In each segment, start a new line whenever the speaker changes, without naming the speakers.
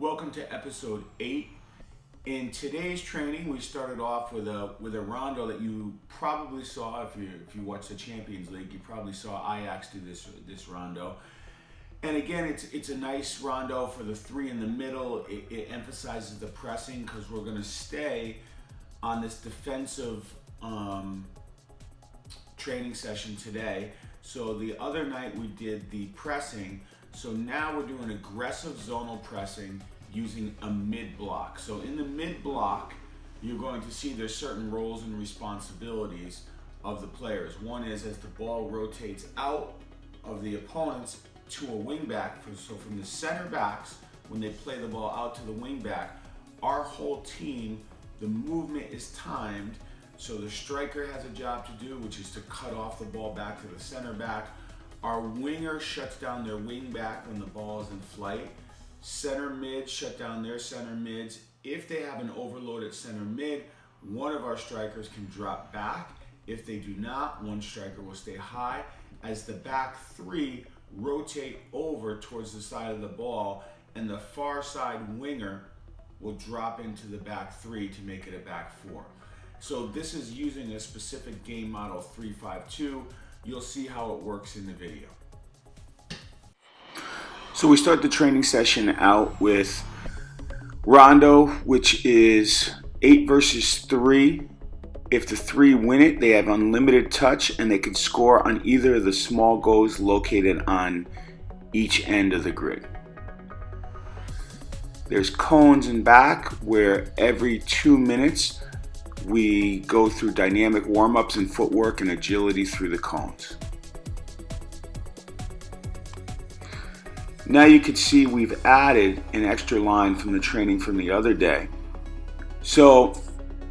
Welcome to episode 8. In today's training, we started off with a rondo that you probably saw if you watch the Champions League. You probably saw Ajax do this rondo. And again, it's a nice rondo for the three in the middle. It emphasizes the pressing because we're going to stay on this defensive training session today. So the other night we did the pressing. So now we're doing aggressive zonal pressing using a mid-block. So in the mid-block, you're going to see there's certain roles and responsibilities of the players. One is as the ball rotates out of the opponents to a wing back. So from the center backs, when they play the ball out to the wing back, our whole team, the movement is timed. So the striker has a job to do, which is to cut off the ball back to the center back. Our winger shuts down their wing back when the ball is in flight. Center mid shut down their center mids. If they have an overload at center mid, one of our strikers can drop back. If they do not, one striker will stay high as the back three rotate over towards the side of the ball, and the far side winger will drop into the back three to make it a back four. So this is using a specific game model 3-5-2. You'll see how it works in the video. So we start the training session out with rondo, which is 8 versus 3. If the 3 win it, they have unlimited touch and they can score on either of the small goals located on each end of the grid. There's cones and back, where every 2 minutes we go through dynamic warm-ups and footwork and agility through the cones. Now you can see we've added an extra line from the training from the other day. So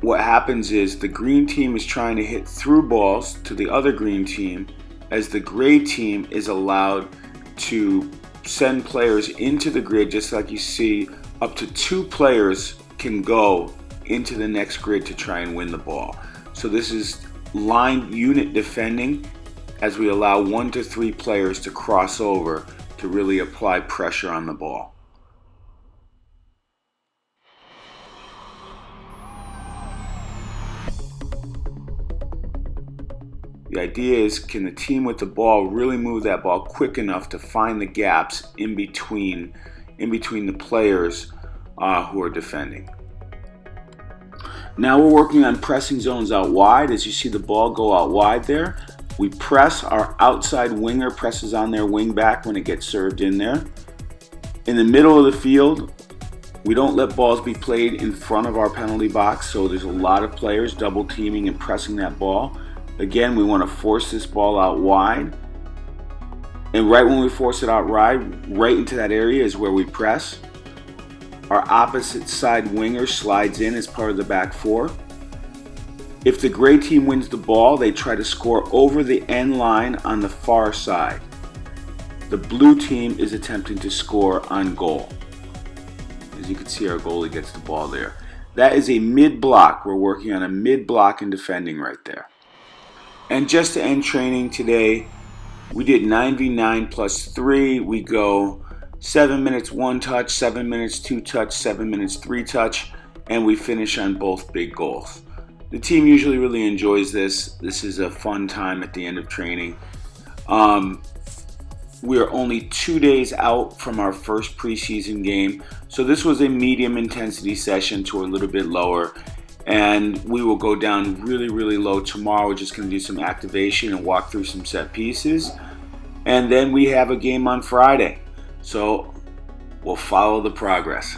what happens is the green team is trying to hit through balls to the other green team, as the gray team is allowed to send players into the grid, just like you see up to 2 players can go into the next grid to try and win the ball. So this is line unit defending, as we allow 1 to 3 players to cross over to really apply pressure on the ball. The idea is, can the team with the ball really move that ball quick enough to find the gaps in between the players who are defending. Now we're working on pressing zones out wide. As you see the ball go out wide there, we press. Our outside winger presses on their wing back when it gets served in there. In the middle of the field, we don't let balls be played in front of our penalty box, so there's a lot of players double teaming and pressing that ball. Again, we want to force this ball out wide. And right when we force it out wide, right into that area is where we press. Our opposite side winger slides in as part of the back four. If the gray team wins the ball, they try to score over the end line on the far side. The blue team is attempting to score on goal. As you can see, our goalie gets the ball there. That is a mid-block. We're working on a mid-block and defending right there. And just to end training today, we did 9v9 plus 3. We go 7 minutes 1 touch, 7 minutes 2 touch, 7 minutes 3 touch, and we finish on both big goals. The team usually really enjoys this. This is a fun time at the end of training. We are only 2 days out from our first preseason game, so this was a medium intensity session to a little bit lower, and we will go down really, really low tomorrow. We're just going to do some activation and walk through some set pieces, and then we have a game on Friday. So we'll follow the progress.